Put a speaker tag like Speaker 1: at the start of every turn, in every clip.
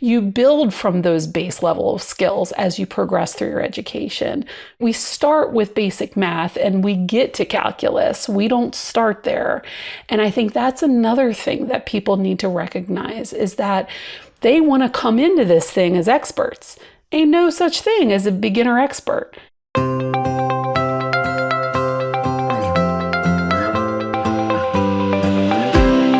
Speaker 1: You build from those base level of skills as you progress through your education. We start with basic math and we get to calculus. We don't start there. And I think that's another thing that people need to recognize is that they want to come into this thing as experts. Ain't no such thing as a beginner expert.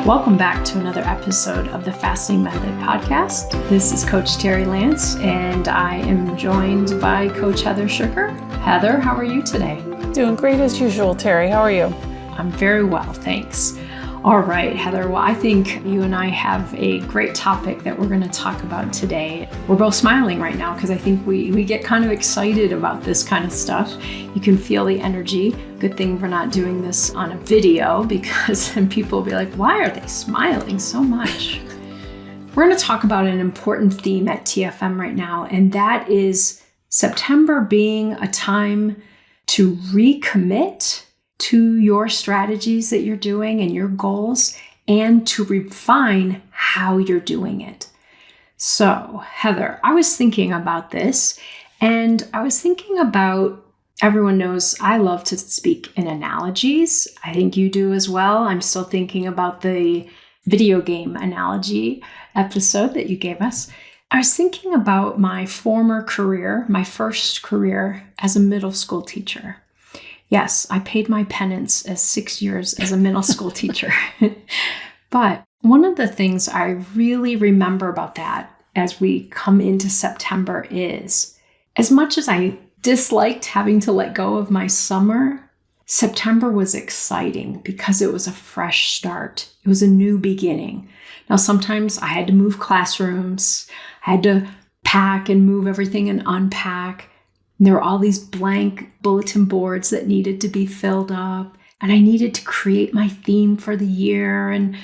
Speaker 2: Welcome back to another episode of the Fasting Method podcast. This is Coach Terri Lance, and I am joined by Coach Heather Sugar. Heather, how are you today?
Speaker 1: Doing great as usual, Terri. How are you?
Speaker 2: I'm very well, thanks. All right, Heather. Well, I think you and I have a great topic that we're going to talk about today. We're both smiling right now because I think we get kind of excited about this kind of stuff. You can feel the energy. Good thing we're not doing this on a video because then people will be like, why are they smiling so much? We're going to talk about an important theme at TFM right now, and that is September being a time to recommit to your strategies that you're doing and your goals, and to refine how you're doing it. So, Heather, I was thinking about this, and I was thinking about, everyone knows I love to speak in analogies. I think you do as well. I'm still thinking about the video game analogy episode that you gave us. I was thinking about my former career, my first career as a middle school teacher. Yes, I paid my penance as 6 years as a middle school teacher. But one of the things I really remember about that as we come into September is, as much as I disliked having to let go of my summer, September was exciting because it was a fresh start. It was a new beginning. Now, sometimes I had to move classrooms. I had to pack and move everything and unpack. There were all these blank bulletin boards that needed to be filled up. And I needed to create my theme for the year and,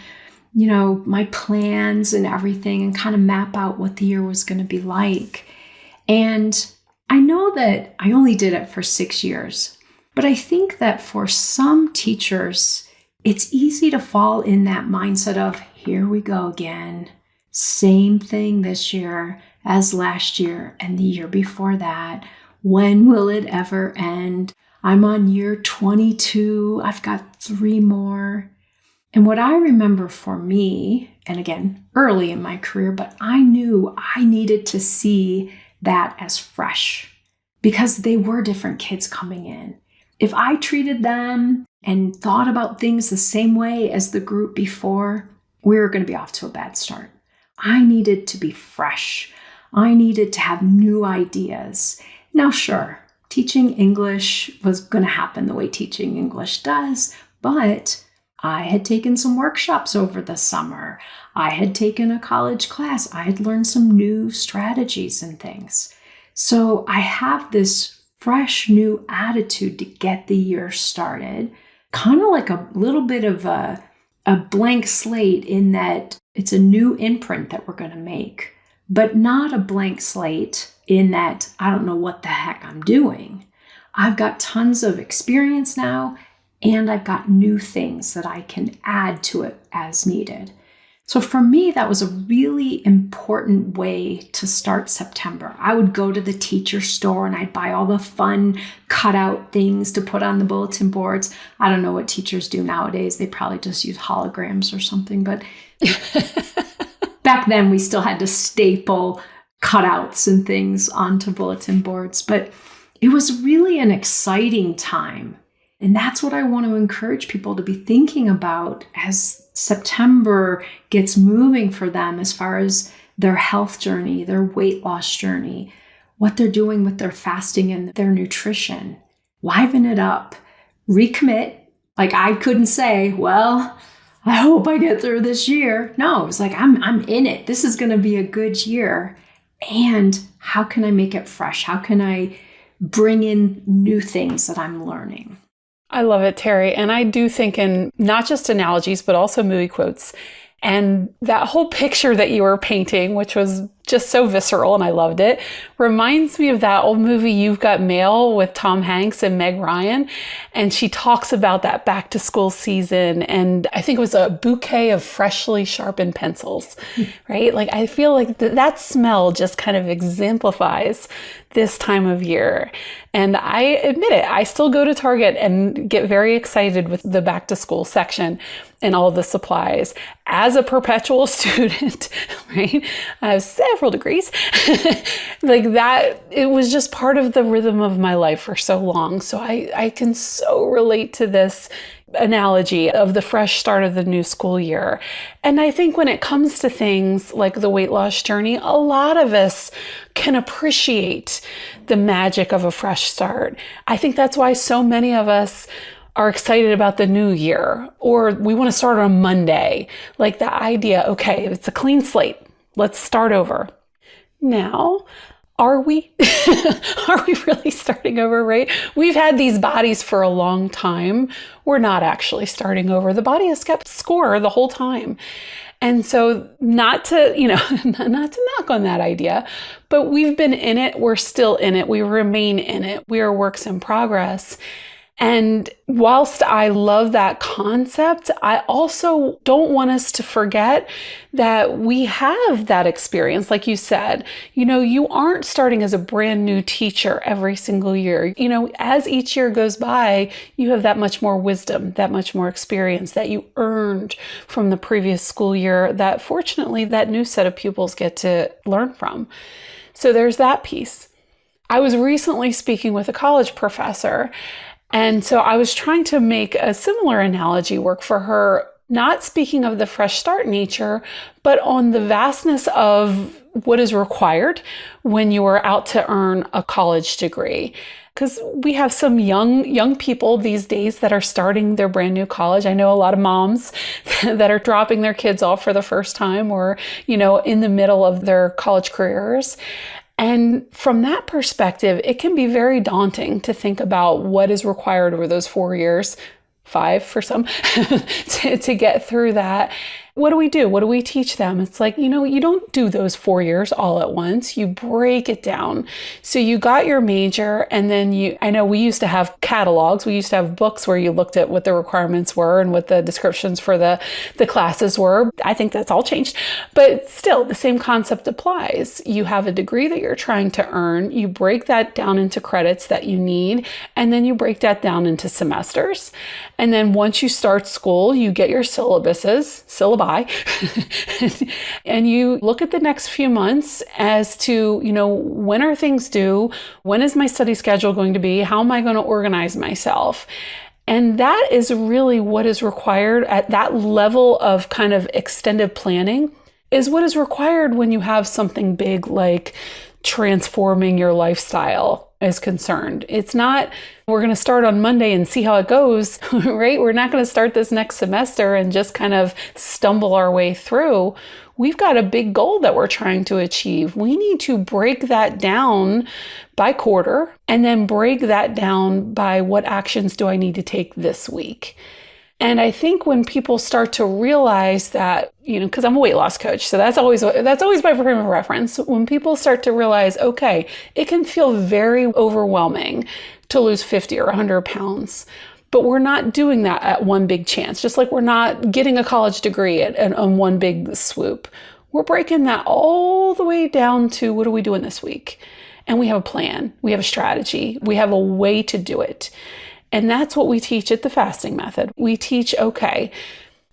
Speaker 2: my plans and everything and kind of map out what the year was going to be like. And I know that I only did it for 6 years, but I think that for some teachers, it's easy to fall in that mindset of, here we go again. Same thing this year as last year and the year before that. When will it ever end? I'm on year 22. I've got 3 more. And what I remember for me, and again, early in my career, but I knew I needed to see that as fresh because they were different kids coming in. If I treated them and thought about things the same way as the group before, we were going to be off to a bad start. I needed to be fresh. I needed to have new ideas. Now, sure, teaching English was going to happen the way teaching English does, but I had taken some workshops over the summer. I had taken a college class. I had learned some new strategies and things. So I have this fresh new attitude to get the year started, kind of like a little bit of a blank slate in that it's a new imprint that we're going to make, but not a blank slate in that I don't know what the heck I'm doing. I've got tons of experience now, and I've got new things that I can add to it as needed. So for me, that was a really important way to start September. I would go to the teacher store and I'd buy all the fun cutout things to put on the bulletin boards. I don't know what teachers do nowadays. They probably just use holograms or something, but back then we still had to staple cutouts and things onto bulletin boards, but it was really an exciting time. And that's what I want to encourage people to be thinking about as September gets moving for them as far as their health journey, their weight loss journey, what they're doing with their fasting and their nutrition. Liven it up, recommit. Like I couldn't say, well, I hope I get through this year. No, it's like, I'm in it. This is going to be a good year. And how can I make it fresh? How can I bring in new things that I'm learning?
Speaker 1: I love it, Terri. And I do think in not just analogies, but also movie quotes. And that whole picture that you were painting, which was just so visceral and I loved it. Reminds me of that old movie, You've Got Mail, with Tom Hanks and Meg Ryan. And she talks about that back to school season. And I think it was a bouquet of freshly sharpened pencils, right? Like, I feel like that smell just kind of exemplifies this time of year. And I admit it, I still go to Target and get very excited with the back to school section and all the supplies. As a perpetual student, right? I have several degrees. Like that, it was just part of the rhythm of my life for so long. So I can so relate to this analogy of the fresh start of the new school year. And I think when it comes to things like the weight loss journey, a lot of us can appreciate the magic of a fresh start. I think that's why so many of us are excited about the new year, or we want to start on Monday. Like the idea, okay, it's a clean slate. Let's start over. Now, are we? Are we really starting over, right? We've had these bodies for a long time. We're not actually starting over. The body has kept score the whole time. And so not to knock on that idea, but we've been in it. We're still in it. We remain in it. We are works in progress. And whilst I love that concept, I also don't want us to forget that we have that experience. Like you said, you aren't starting as a brand new teacher every single year. As each year goes by, you have that much more wisdom, that much more experience that you earned from the previous school year that fortunately that new set of pupils get to learn from. So there's that piece. I was recently speaking with a college professor. And so I was trying to make a similar analogy work for her, not speaking of the fresh start nature, but on the vastness of what is required when you are out to earn a college degree. Because we have some young people these days that are starting their brand new college. I know a lot of moms that are dropping their kids off for the first time or, in the middle of their college careers. And from that perspective, it can be very daunting to think about what is required over those 4 years, 5 for some, to get through that. What do we do? What do we teach them? It's like, you don't do those 4 years all at once. You break it down. So you got your major, and then I know we used to have catalogs. We used to have books where you looked at what the requirements were and what the descriptions for the classes were. I think that's all changed. But still, the same concept applies. You have a degree that you're trying to earn. You break that down into credits that you need, and then you break that down into semesters. And then once you start school, you get your syllabi, and you look at the next few months as to, when are things due? When is my study schedule going to be? How am I going to organize myself? And that is really what is required at that level of kind of extended planning, is what is required when you have something big like transforming your lifestyle is concerned. It's not, we're going to start on Monday and see how it goes, right? We're not going to start this next semester and just kind of stumble our way through. We've got a big goal that we're trying to achieve. We need to break that down by quarter and then break that down by what actions do I need to take this week. And I think when people start to realize that, because I'm a weight loss coach, so that's always my frame of reference. When people start to realize, okay, it can feel very overwhelming to lose 50 or 100 pounds, but we're not doing that at one big chance. Just like we're not getting a college degree on one big swoop. We're breaking that all the way down to what are we doing this week? And we have a plan. We have a strategy. We have a way to do it. And that's what we teach at the fasting method. We teach, okay,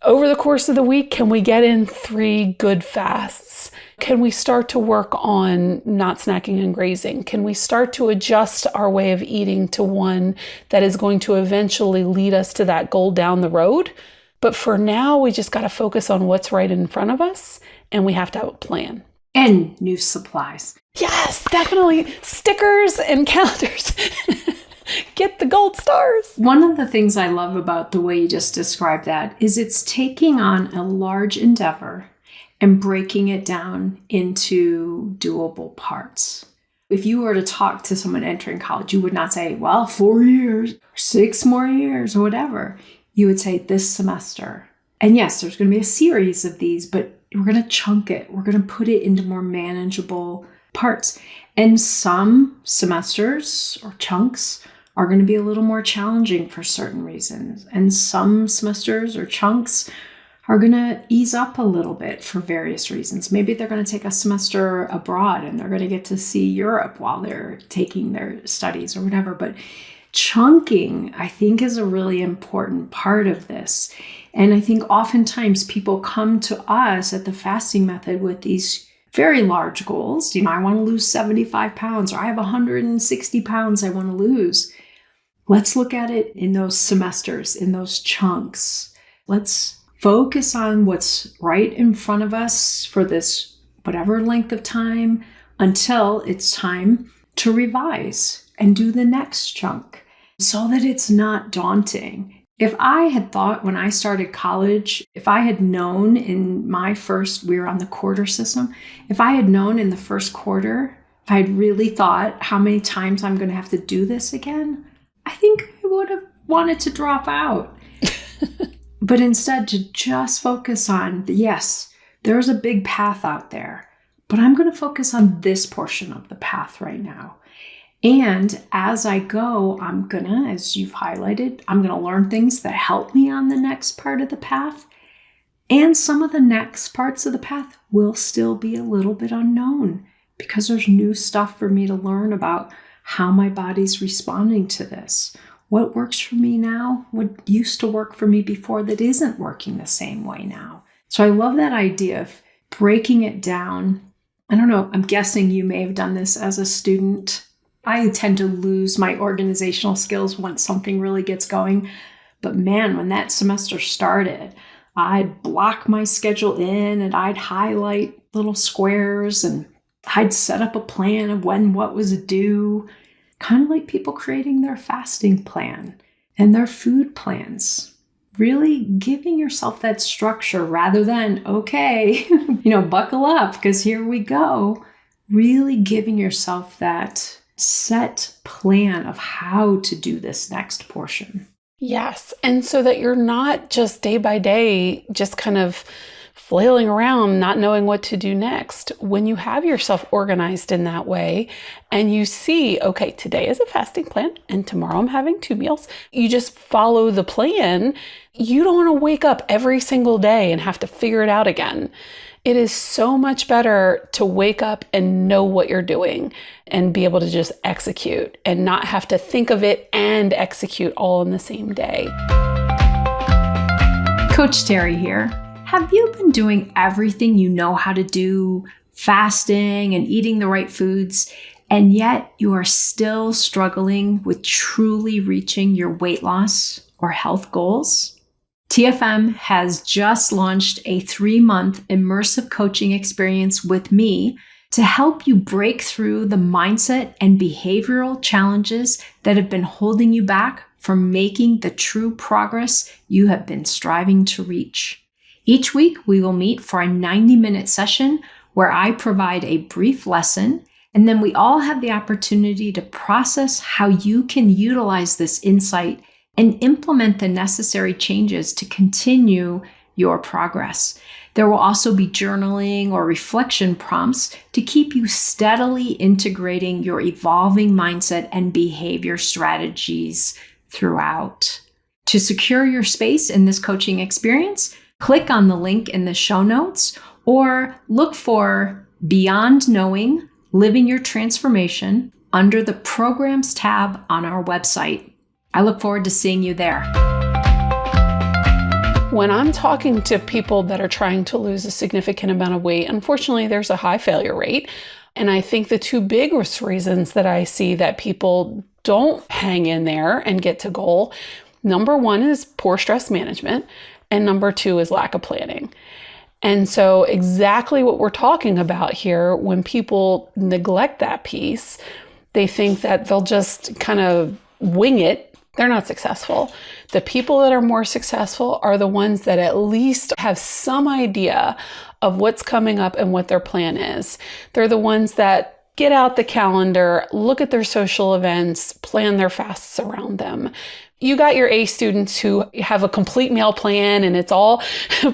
Speaker 1: over the course of the week, can we get in 3 good fasts? Can we start to work on not snacking and grazing? Can we start to adjust our way of eating to one that is going to eventually lead us to that goal down the road? But for now, we just got to focus on what's right in front of us, and we have to have a plan.
Speaker 2: And new supplies.
Speaker 1: Yes, definitely. Stickers and calendars. Get the gold stars.
Speaker 2: One of the things I love about the way you just described that is it's taking on a large endeavor and breaking it down into doable parts. If you were to talk to someone entering college, you would not say, 4 years, 6 more years, or whatever. You would say this semester. And yes, there's going to be a series of these, but we're going to chunk it. We're going to put it into more manageable parts. And some semesters or chunks are going to be a little more challenging for certain reasons. And some semesters or chunks are going to ease up a little bit for various reasons. Maybe they're going to take a semester abroad and they're going to get to see Europe while they're taking their studies or whatever. But chunking, I think, is a really important part of this. And I think oftentimes people come to us at the fasting method with these very large goals. I want to lose 75 pounds, or I have 160 pounds I want to lose. Let's look at it in those semesters, in those chunks. Let's focus on what's right in front of us for this whatever length of time until it's time to revise and do the next chunk so that it's not daunting. If I had thought when I started college, if I had known in my first, we were on the quarter system, if I had known in the first quarter, if I had really thought how many times I'm going to have to do this again, I think I would have wanted to drop out. But instead to just focus on, yes, there's a big path out there, but I'm going to focus on this portion of the path right now. And as I go, I'm going to, as you've highlighted, I'm going to learn things that help me on the next part of the path. And some of the next parts of the path will still be a little bit unknown because there's new stuff for me to learn about how my body's responding to this. What works for me now, what used to work for me before that isn't working the same way now. So I love that idea of breaking it down. I don't know, I'm guessing you may have done this as a student. I tend to lose my organizational skills once something really gets going. But man, when that semester started, I'd block my schedule in and I'd highlight little squares and I'd set up a plan of when what was due, kind of like people creating their fasting plan and their food plans. Really giving yourself that structure rather than, okay, buckle up because here we go. Really giving yourself that set plan of how to do this next portion.
Speaker 1: Yes. And so that you're not just day by day, just kind of flailing around, not knowing what to do next. When you have yourself organized in that way and you see, okay, today is a fasting plan and tomorrow I'm having 2 meals, you just follow the plan. You don't want to wake up every single day and have to figure it out again. It is so much better to wake up and know what you're doing and be able to just execute and not have to think of it and execute all in the same day.
Speaker 2: Coach Terri here. Have you been doing everything you know how to do, fasting and eating the right foods, and yet you are still struggling with truly reaching your weight loss or health goals? TFM has just launched a 3-month immersive coaching experience with me to help you break through the mindset and behavioral challenges that have been holding you back from making the true progress you have been striving to reach. Each week, we will meet for a 90-minute session where I provide a brief lesson, and then we all have the opportunity to process how you can utilize this insight and implement the necessary changes to continue your progress. There will also be journaling or reflection prompts to keep you steadily integrating your evolving mindset and behavior strategies throughout. To secure your space in this coaching experience, click on the link in the show notes or look for Beyond Knowing, Living Your Transformation under the Programs tab on our website. I look forward to seeing you there.
Speaker 1: When I'm talking to people that are trying to lose a significant amount of weight, unfortunately, there's a high failure rate. And I think the 2 biggest reasons that I see that people don't hang in there and get to goal, number 1 is poor stress management, and number 2 is lack of planning. And so exactly what we're talking about here, when people neglect that piece, they think that they'll just kind of wing it. They're not successful. The people that are more successful are the ones that at least have some idea of what's coming up and what their plan is. They're the ones that get out the calendar, look at their social events, plan their fasts around them. You got your A students who have a complete meal plan and it's all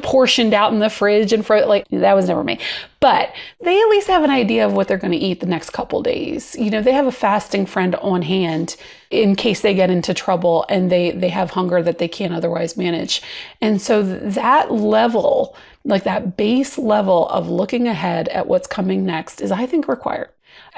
Speaker 1: portioned out in the fridge and like that was never me. But they at least have an idea of what they're going to eat the next couple days. They have a fasting friend on hand in case they get into trouble and they have hunger that they can't otherwise manage. And so that level, like that base level of looking ahead at what's coming next is, I think, required.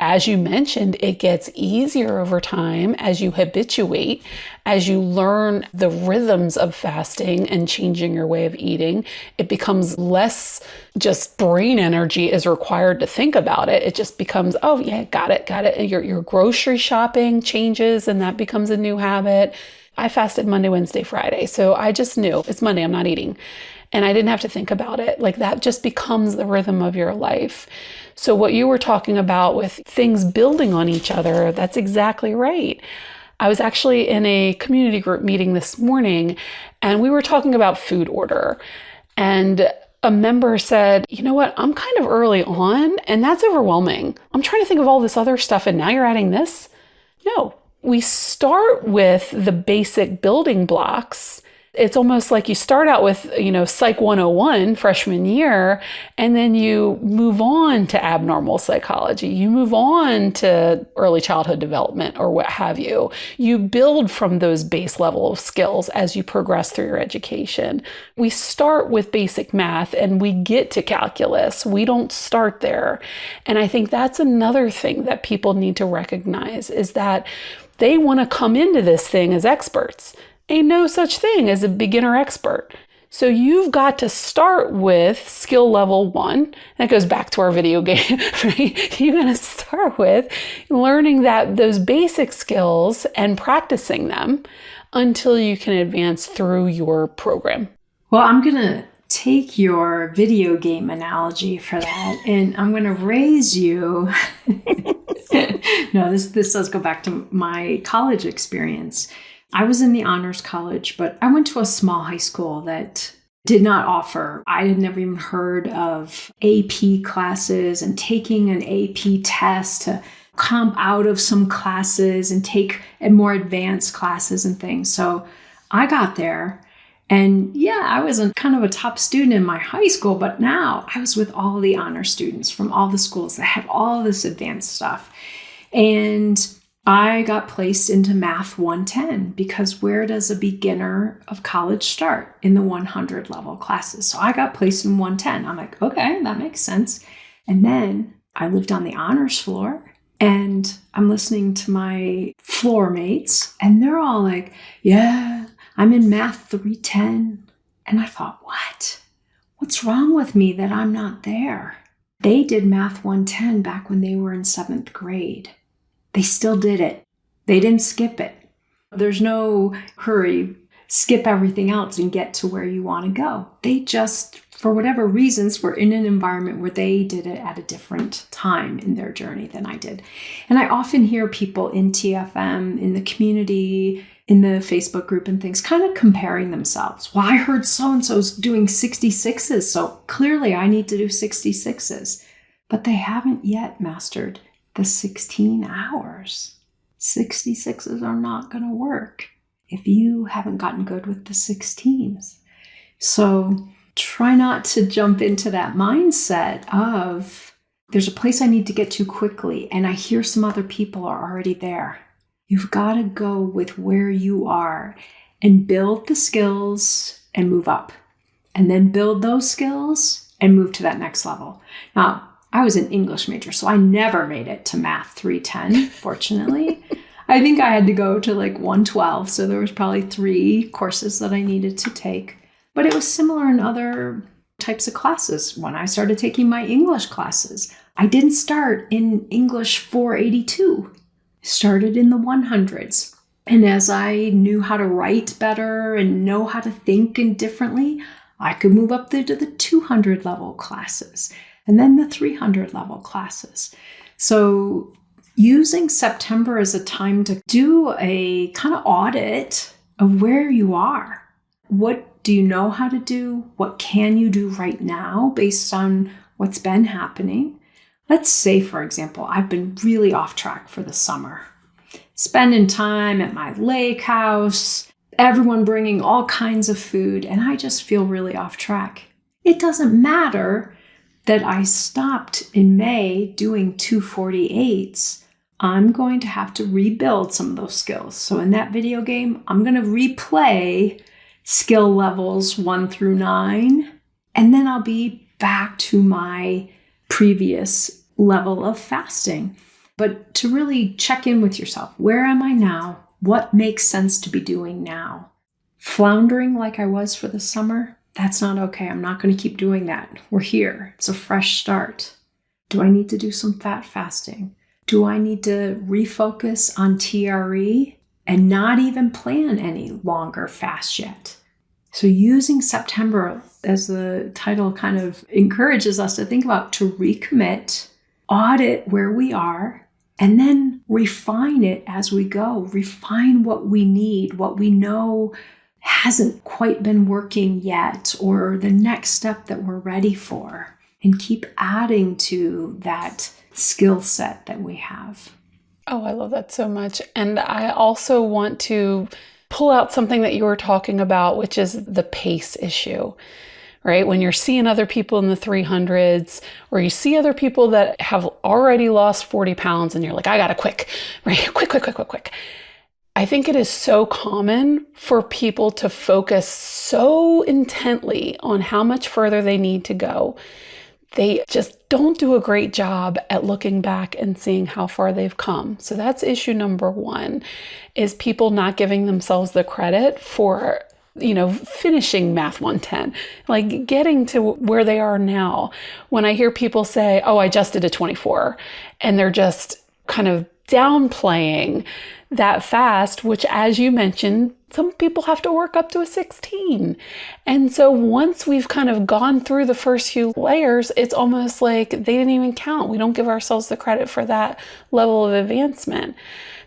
Speaker 1: As you mentioned, it gets easier over time as you habituate, as you learn the rhythms of fasting and changing your way of eating. It becomes less just brain energy is required to think about it. It just becomes, oh yeah, got it. And your grocery shopping changes and that becomes a new habit. I fasted Monday, Wednesday, Friday. So I just knew it's Monday, I'm not eating. And I didn't have to think about it. Like that just becomes the rhythm of your life. So what you were talking about with things building on each other, that's exactly right. I was actually in a community group meeting this morning and we were talking about food order. And a member said, you know what, I'm kind of early on and that's overwhelming. I'm trying to think of all this other stuff and now you're adding this? No, we start with the basic building blocks. It's almost like you start out with, Psych 101 freshman year, and then you move on to abnormal psychology. You move on to early childhood development or what have you. You build from those base level of skills as you progress through your education. We start with basic math and we get to calculus. We don't start there. And I think that's another thing that people need to recognize is that they want to come into this thing as experts. Ain't no such thing as a beginner expert. So you've got to start with skill level 1. That goes back to our video game, right? You're going to start with learning those basic skills and practicing them until you can advance through your program.
Speaker 2: Well, I'm going to take your video game analogy for that and I'm going to raise you. No, this does go back to my college experience. I was in the honors college, but I went to a small high school that did not offer. I had never even heard of AP classes and taking an AP test to comp out of some classes and take more advanced classes and things. So I got there and I was kind of a top student in my high school, but now I was with all the honor students from all the schools that had all this advanced stuff. And I got placed into Math 110 because where does a beginner of college start? In the 100 level classes. So I got placed in 110. I'm like, okay, that makes sense. And then I lived on the honors floor and I'm listening to my floor mates and they're all like, yeah, I'm in Math 310. And I thought, what? What's wrong with me that I'm not there? They did Math 110 back when they were in 7th grade. They still did it. They didn't skip it. There's no hurry, skip everything else and get to where you want to go. They just, for whatever reasons, were in an environment where they did it at a different time in their journey than I did. And I often hear people in TFM, in the community, in the Facebook group and things, kind of comparing themselves. Well, I heard so-and-so's doing 66s, so clearly I need to do 66s. But they haven't yet mastered the 16 hours. 66s are not going to work if you haven't gotten good with the 16s. So try not to jump into that mindset of there's a place I need to get to quickly and I hear some other people are already there. You've got to go with where you are and build the skills and move up. And then build those skills and move to that next level. Now, I was an English major, so I never made it to Math 310, fortunately. I think I had to go to like 112, so there was probably 3 courses that I needed to take. But it was similar in other types of classes. When I started taking my English classes, I didn't start in English 482. I started in the 100s. And as I knew how to write better and know how to think differently, I could move up there to the 200 level classes. And then the 300 level classes. So using September as a time to do a kind of audit of where you are. What do you know how to do? What can you do right now based on what's been happening? Let's say, for example, I've been really off track for the summer. Spending time at my lake house, everyone bringing all kinds of food, and I just feel really off track. It doesn't matter that I stopped in May doing 248s. I'm going to have to rebuild some of those skills. So in that video game, I'm going to replay skill levels 1 through 9, and then I'll be back to my previous level of fasting. But to really check in with yourself, where am I now? What makes sense to be doing now? Floundering like I was for the summer, that's not okay. I'm not going to keep doing that. We're here. It's a fresh start. Do I need to do some fat fasting? Do I need to refocus on TRE and not even plan any longer fasts yet? So using September, as the title kind of encourages us to think about, to recommit, audit where we are, and then refine it as we go. Refine what we need, what we know hasn't quite been working yet, or the next step that we're ready for, and keep adding to that skill set that we have.
Speaker 1: Oh, I love that so much. And I also want to pull out something that you were talking about, which is the pace issue, right? When you're seeing other people in the 300s, or you see other people that have already lost 40 pounds and you're like, I gotta quick, right? Quick. I think it is so common for people to focus so intently on how much further they need to go. They just don't do a great job at looking back and seeing how far they've come. So that's issue number one, is people not giving themselves the credit for, finishing Math 110, like getting to where they are now. When I hear people say, oh, I just did a 24, and they're just kind of downplaying that fast, which, as you mentioned, some people have to work up to a 16. And so once we've kind of gone through the first few layers, it's almost like they didn't even count. We don't give ourselves the credit for that level of advancement.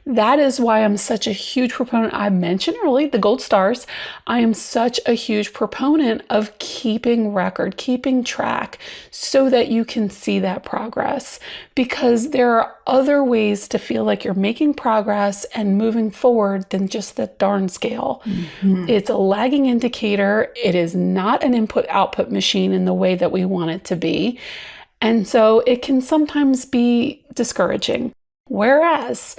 Speaker 1: That is why I'm such a huge proponent. I mentioned earlier the gold stars. I am such a huge proponent of keeping record, keeping track, so that you can see that progress, because there are other ways to feel like you're making progress and moving forward than just the darn scale. Mm-hmm. It's a lagging indicator. It is not an input-output machine in the way that we want it to be. And so it can sometimes be discouraging. Whereas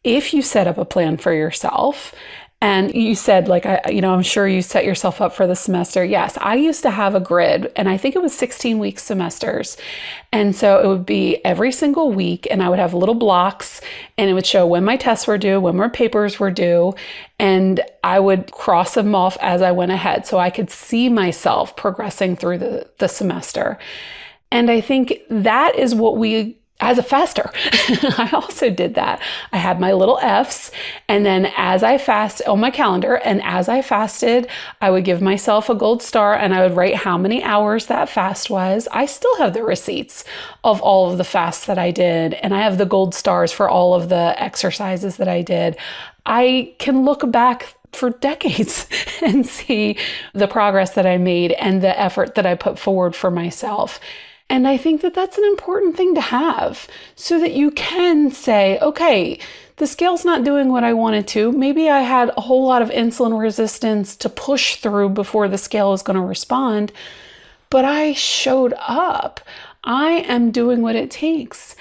Speaker 1: if you set up a plan for yourself, and you said, I'm sure you set yourself up for the semester. Yes, I used to have a grid, and I think it was 16-week semesters. And so it would be every single week, and I would have little blocks, and it would show when my tests were due, when my papers were due, and I would cross them off as I went ahead so I could see myself progressing through the semester. And I think that is what we, as a faster, I also did that. I had my little F's, and then as I fast on my calendar, and as I fasted, I would give myself a gold star, and I would write how many hours that fast was. I still have the receipts of all of the fasts that I did, and I have the gold stars for all of the exercises that I did. I can look back for decades and see the progress that I made and the effort that I put forward for myself. And I think that that's an important thing to have, so that you can say, okay, the scale's not doing what I wanted to. Maybe I had a whole lot of insulin resistance to push through before the scale is going to respond, but I showed up. I am doing what it takes.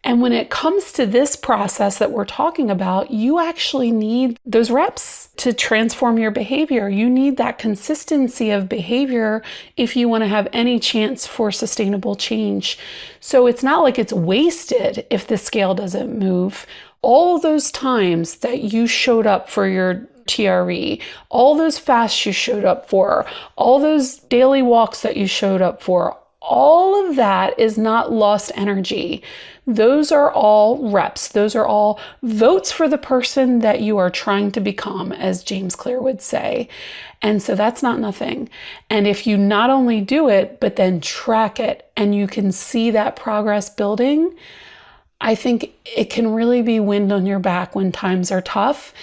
Speaker 1: And when it comes to this process that we're talking about, you actually need those reps to transform your behavior. You need that consistency of behavior if you want to have any chance for sustainable change. So it's not like it's wasted if the scale doesn't move. All those times that you showed up for your TRE, all those fasts you showed up for, all those daily walks that you showed up for, all of that is not lost energy. Those are all reps. Those are all votes for the person that you are trying to become, as James Clear would say. And so that's not nothing. And if you not only do it, but then track it, and you can see that progress building, I think it can really be wind on your back when times are tough.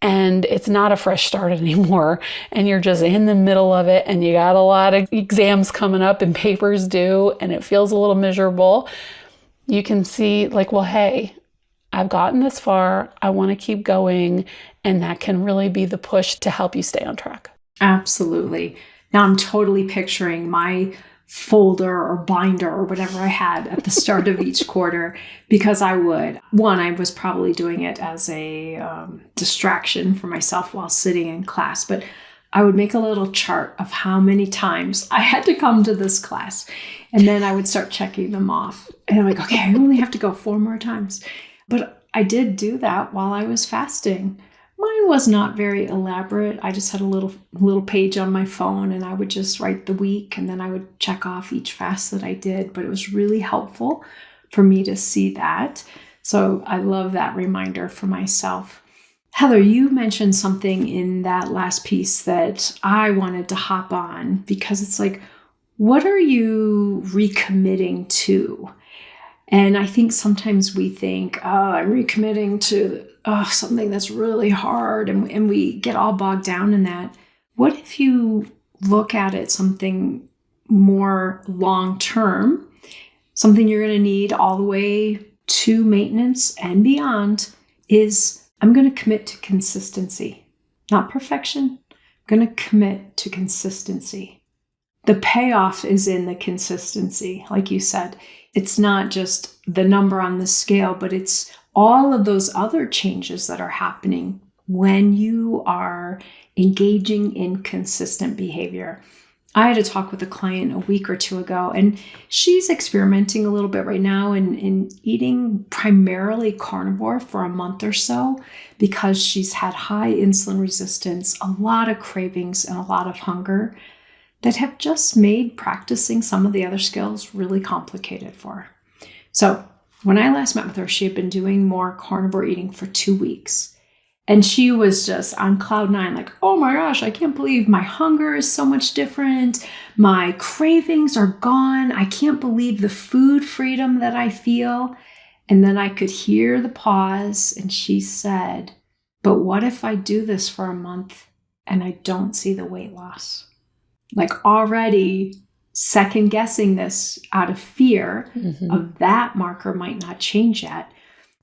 Speaker 1: And it's not a fresh start anymore, and you're just in the middle of it, and you got a lot of exams coming up and papers due, and it feels a little miserable. You can see, well, hey, I've gotten this far. I want to keep going. And that can really be the push to help you stay on track.
Speaker 2: Absolutely. Now I'm totally picturing my folder or binder or whatever I had at the start of each quarter, because I was probably doing it as a distraction for myself while sitting in class, but I would make a little chart of how many times I had to come to this class. And then I would start checking them off. And I'm like, okay, I only have to go 4 more times. But I did do that while I was fasting. Mine was not very elaborate. I just had a little page on my phone, and I would just write the week, and then I would check off each fast that I did. But it was really helpful for me to see that. So I love that reminder for myself. Heather, you mentioned something in that last piece that I wanted to hop on, because it's like, what are you recommitting to? And I think sometimes we think, oh, I'm recommitting to something that's really hard, and we get all bogged down in that. What if you look at it something more long-term, something you're going to need all the way to maintenance and beyond is, I'm going to commit to consistency, not perfection. I'm going to commit to consistency. The payoff is in the consistency, like you said. It's not just the number on the scale, but it's all of those other changes that are happening when you are engaging in consistent behavior. I had a talk with a client a week or 2 ago, and she's experimenting a little bit right now in eating primarily carnivore for a month or so, because she's had high insulin resistance, a lot of cravings, and a lot of hunger that have just made practicing some of the other skills really complicated for her. So when I last met with her, she had been doing more carnivore eating for 2 weeks. And she was just on cloud 9, like, oh my gosh, I can't believe my hunger is so much different. My cravings are gone. I can't believe the food freedom that I feel. And then I could hear the pause, and she said, but what if I do this for a month and I don't see the weight loss? Like, already second guessing this out of fear of that marker might not change yet.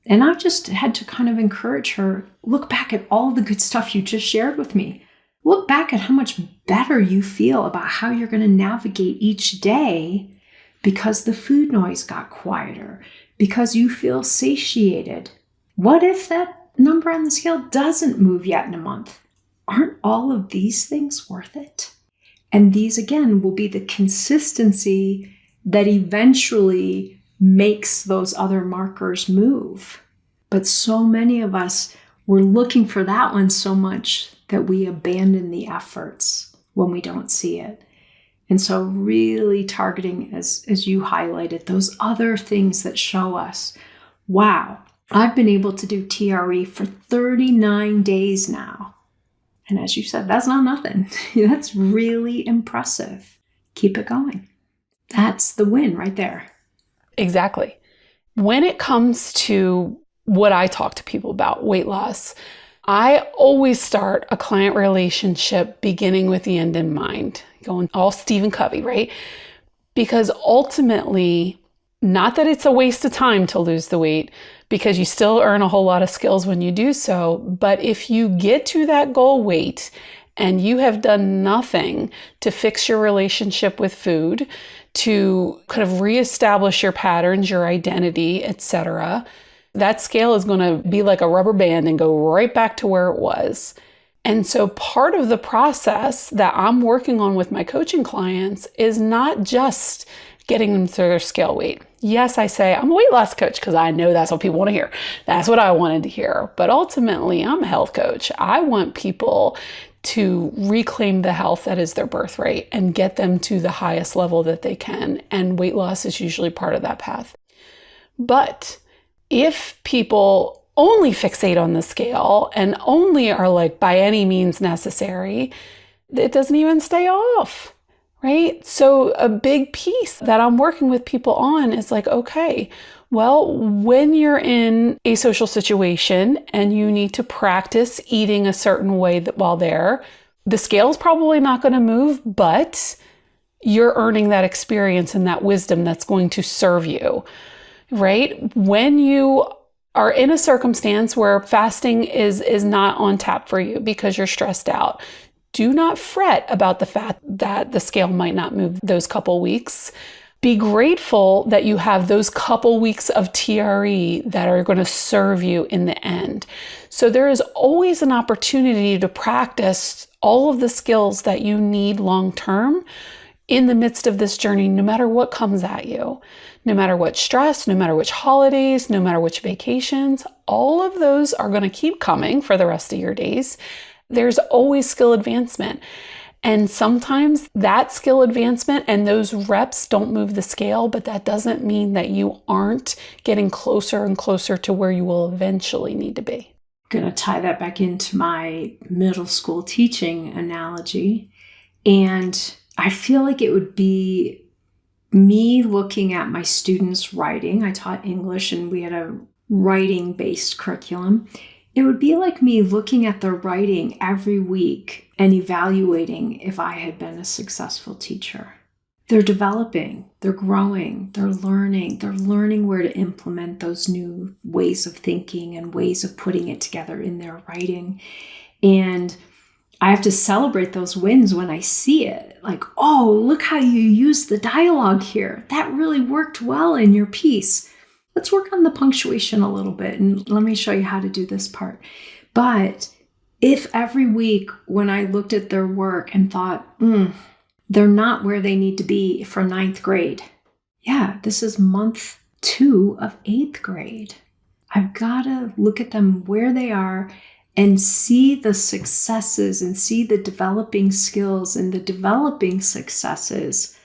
Speaker 2: And I just had to kind of encourage her, look back at all the good stuff you just shared with me. Look back at how much better you feel about how you're going to navigate each day, because the food noise got quieter, because you feel satiated. What if that number on the scale doesn't move yet in a month? Aren't all of these things worth it? And these, again, will be the consistency that eventually makes those other markers move. But so many of us, we're looking for that one so much that we abandon the efforts when we don't see it. And so really targeting, as you highlighted, those other things that show us, wow, I've been able to do TRE for 39 days now. And as you said, that's not nothing. That's really impressive. Keep it going. That's the win right there.
Speaker 1: Exactly. When it comes to what I talk to people about, weight loss, I always start a client relationship beginning with the end in mind, going all Stephen Covey, right? Because ultimately, not that it's a waste of time to lose the weight, because you still earn a whole lot of skills when you do so. But if you get to that goal weight and you have done nothing to fix your relationship with food, to kind of reestablish your patterns, your identity, etc., that scale is going to be like a rubber band and go right back to where it was. And so part of the process that I'm working on with my coaching clients is not just getting them to their scale weight. Yes, I say I'm a weight loss coach because I know that's what people want to hear. That's what I wanted to hear. But ultimately, I'm a health coach. I want people to reclaim the health that is their birthright and get them to the highest level that they can. And weight loss is usually part of that path. But if people only fixate on the scale and only are like, by any means necessary, it doesn't even stay off. Right? So a big piece that I'm working with people on is like, okay, well, when you're in a social situation and you need to practice eating a certain way that while there, the scale's probably not going to move, but you're earning that experience and that wisdom that's going to serve you, right? When you are in a circumstance where fasting is not on tap for you because you're stressed out, do not fret about the fact that the scale might not move those couple weeks. Be grateful that you have those couple weeks of TRE that are going to serve you in the end. So there is always an opportunity to practice all of the skills that you need long term in the midst of this journey, no matter what comes at you, no matter what stress, no matter which holidays, no matter which vacations, all of those are going to keep coming for the rest of your days. There's always skill advancement. And sometimes that skill advancement and those reps don't move the scale, but that doesn't mean that you aren't getting closer and closer to where you will eventually need to be.
Speaker 2: I'm going to tie that back into my middle school teaching analogy. And I feel like it would be me looking at my students' writing. I taught English and we had a writing-based curriculum. It would be like me looking at their writing every week and evaluating if I had been a successful teacher. They're developing, they're growing, they're learning where to implement those new ways of thinking and ways of putting it together in their writing. And I have to celebrate those wins when I see it. Like, oh, look how you used the dialogue here. That really worked well in your piece. Let's work on the punctuation a little bit and let me show you how to do this part. But if every week when I looked at their work and thought, they're not where they need to be for 9th grade. Yeah, this is month 2 of 8th grade. I've got to look at them where they are and see the successes and see the developing skills and the developing successes.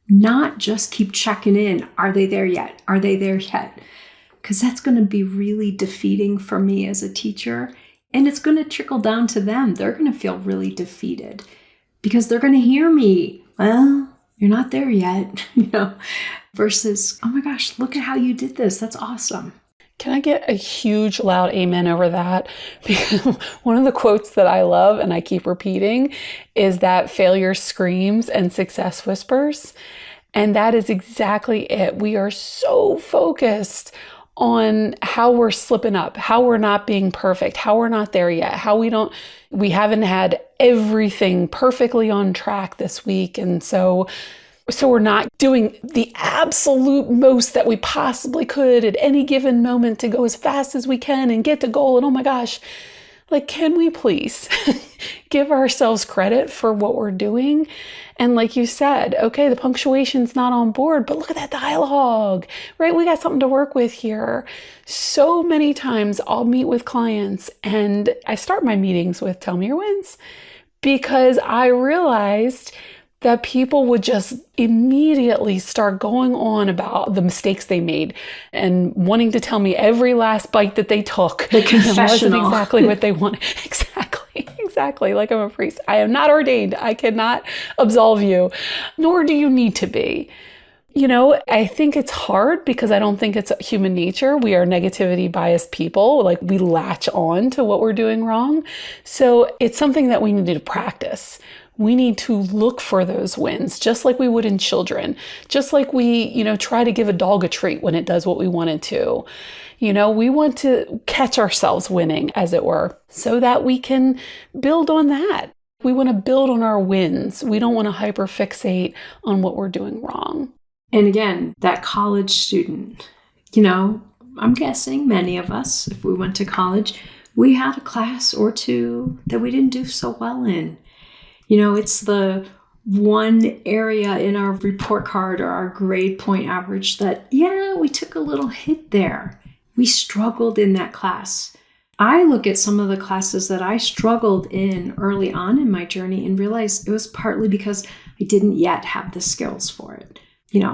Speaker 2: Not just keep checking in. Are they there yet? Are they there yet? Because that's going to be really defeating for me as a teacher. And it's going to trickle down to them. They're going to feel really defeated because they're going to hear me. Well, you're not there yet, versus, oh my gosh, look at how you did this. That's awesome.
Speaker 1: Can I get a huge loud amen over that? Because one of the quotes that I love and I keep repeating is that failure screams and success whispers. And that is exactly it. We are so focused on how we're slipping up, how we're not being perfect, how we're not there yet, how we haven't had everything perfectly on track this week. And so we're not doing the absolute most that we possibly could at any given moment to go as fast as we can and get to goal. And oh my gosh, can we please give ourselves credit for what we're doing? And like you said, okay, the punctuation's not on board, but look at that dialogue, right? We got something to work with here. So many times I'll meet with clients and I start my meetings with tell me your wins because I realized that people would just immediately start going on about the mistakes they made and wanting to tell me every last bite that they took.
Speaker 2: The confessional.
Speaker 1: Wasn't exactly what they wanted. Exactly. Like I'm a priest. I am not ordained. I cannot absolve you, nor do you need to be. I think it's hard because I don't think it's human nature. We are negativity biased people. We latch on to what we're doing wrong. So it's something that we need to practice. We need to look for those wins, just like we would in children, just like we, try to give a dog a treat when it does what we want it to. We want to catch ourselves winning, as it were, so that we can build on that. We want to build on our wins. We don't want to hyperfixate on what we're doing wrong.
Speaker 2: And again, that college student, I'm guessing many of us, if we went to college, we had a class or two that we didn't do so well in. It's the one area in our report card or our grade point average that, we took a little hit there. We struggled in that class. I look at some of the classes that I struggled in early on in my journey and realize it was partly because I didn't yet have the skills for it.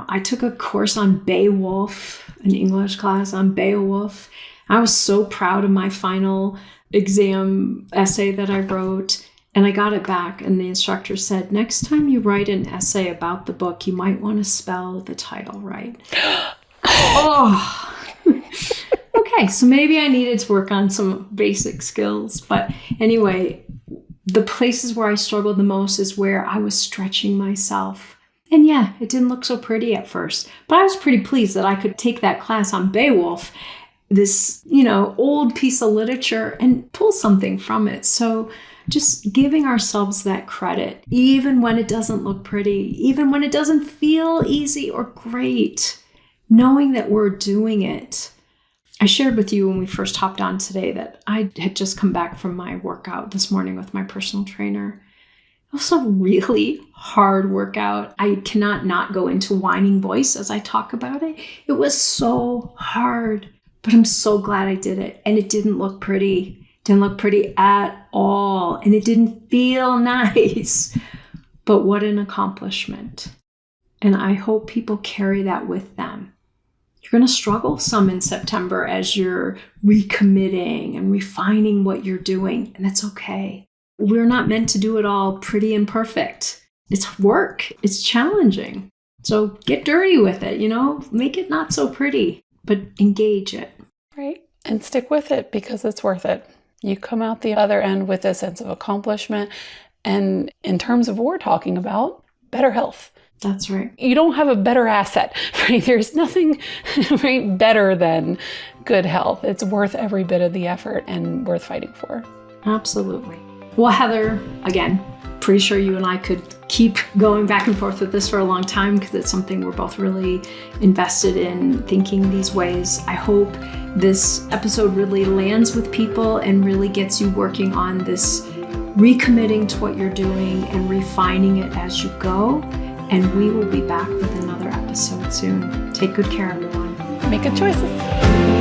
Speaker 2: I took a course on Beowulf, an English class on Beowulf. I was so proud of my final exam essay that I wrote. And I got it back and the instructor said, next time you write an essay about the book, you might want to spell the title right. Oh, okay. So maybe I needed to work on some basic skills. But anyway, the places where I struggled the most is where I was stretching myself. And it didn't look so pretty at first, but I was pretty pleased that I could take that class on Beowulf this, old piece of literature and pull something from it. So just giving ourselves that credit, even when it doesn't look pretty, even when it doesn't feel easy or great, knowing that we're doing it. I shared with you when we first hopped on today that I had just come back from my workout this morning with my personal trainer. It was a really hard workout. I cannot not go into whining voice as I talk about it. It was so hard, but I'm so glad I did it. And it didn't look pretty. Didn't look pretty at all. And it didn't feel nice. But what an accomplishment. And I hope people carry that with them. You're going to struggle some in September as you're recommitting and refining what you're doing. And that's okay. We're not meant to do it all pretty and perfect. It's work. It's challenging. So get dirty with it, make it not so pretty, but engage it.
Speaker 1: Right. And stick with it because it's worth it. You come out the other end with a sense of accomplishment. And in terms of what we're talking about, better health.
Speaker 2: That's right.
Speaker 1: You don't have a better asset, right? There's nothing right, better than good health. It's worth every bit of the effort and worth fighting for.
Speaker 2: Absolutely. Well, Heather, again, pretty sure you and I could keep going back and forth with this for a long time because it's something we're both really invested in, thinking these ways. I hope this episode really lands with people and really gets you working on this recommitting to what you're doing and refining it as you go. And we will be back with another episode soon. Take good care, everyone.
Speaker 1: Make good choices.